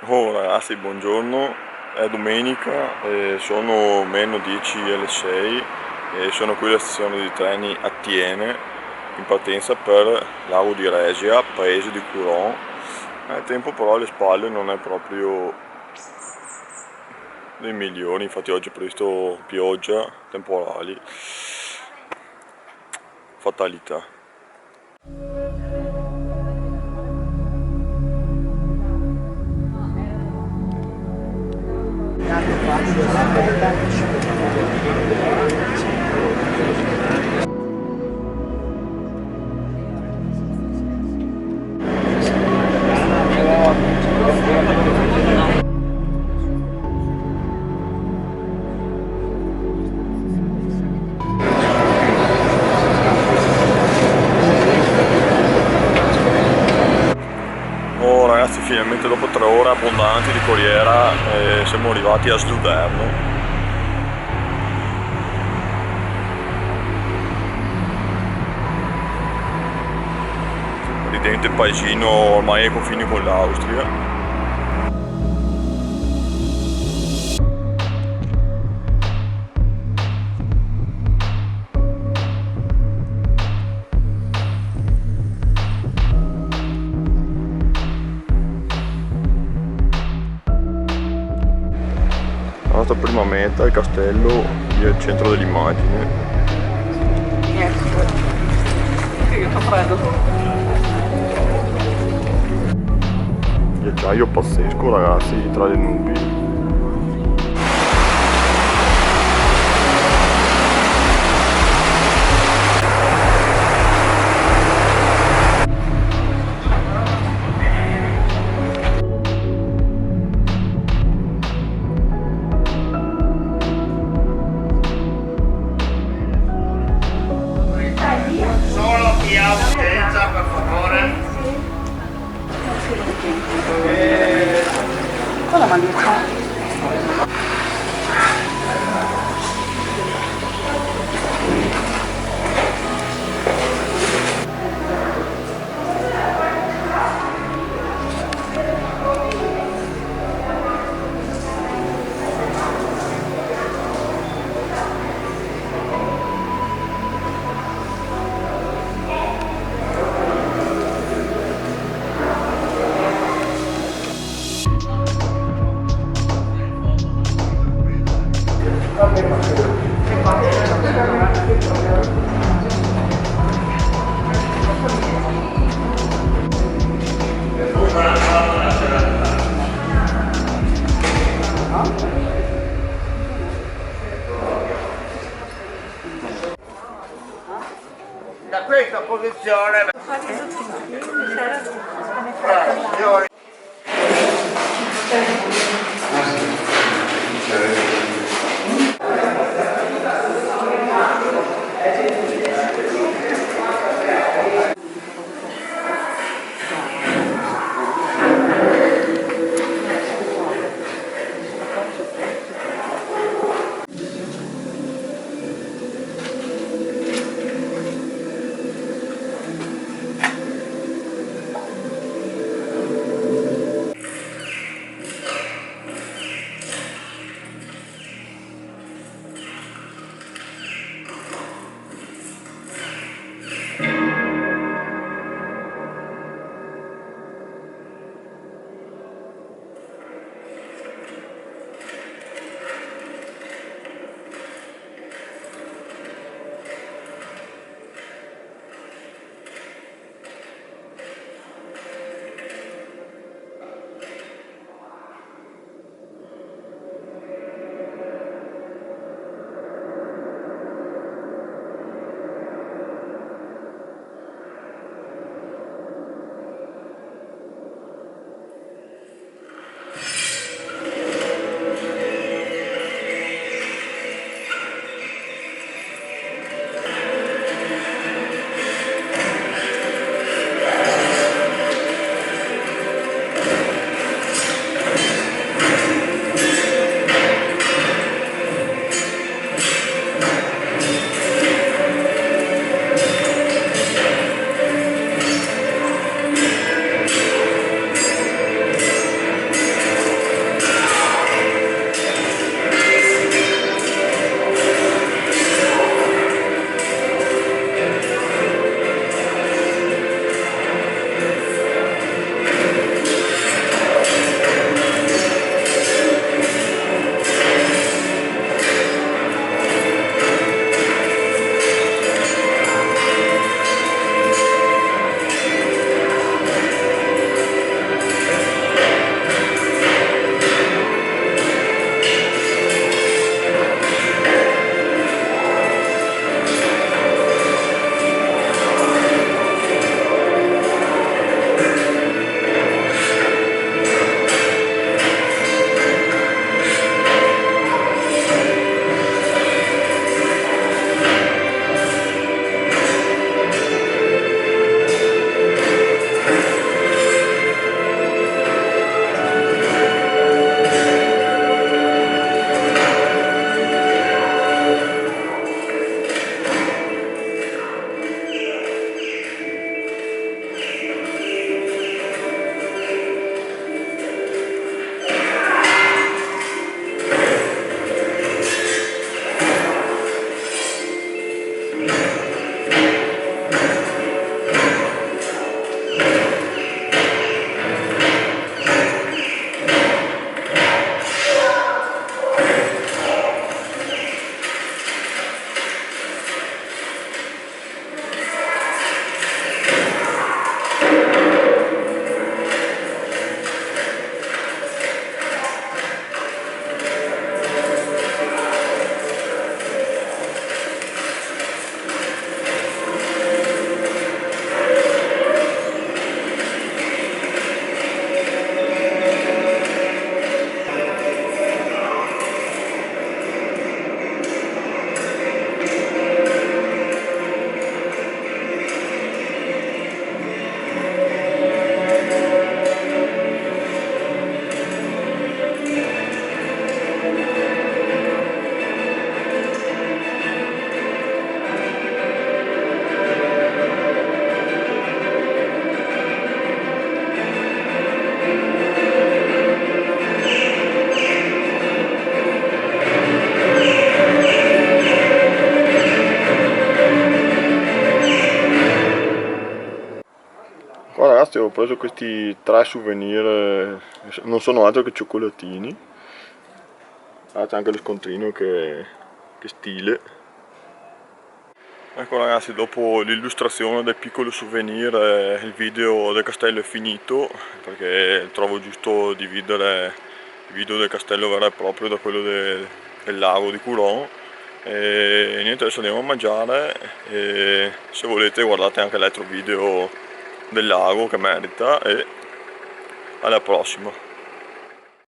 Oh ragazzi, buongiorno, è domenica e sono meno 10 alle 6 e sono qui alla stazione di treni a Tiene in partenza per Lago di Resia, paese di Curon. Il tempo però alle spalle non è proprio dei migliori, infatti oggi è previsto pioggia, temporali, fatalità. Oh ragazzi, finalmente dopo 3 ore abbondanti di corriera siamo arrivati a Sluderno. Ridente paesino ormai ai confini con l'Austria. La nostra prima meta è il castello, lì al centro dell'immagine. Io fa freddo. Ghiacciaio pazzesco ragazzi, tra le nubi. Solo chi ha urgenza, per favore. Cosa mangia? Da questa posizione ragazzi, ho preso questi 3 souvenir, non sono altro che cioccolatini. Ah, c'è anche lo scontrino che stile. Ecco ragazzi, dopo l'illustrazione del piccolo souvenir il video del castello è finito, perché trovo giusto dividere il video del castello vero e proprio da quello del lago di Couronne. E niente, adesso andiamo a mangiare e se volete guardate anche l'altro video del lago che merita, e alla prossima.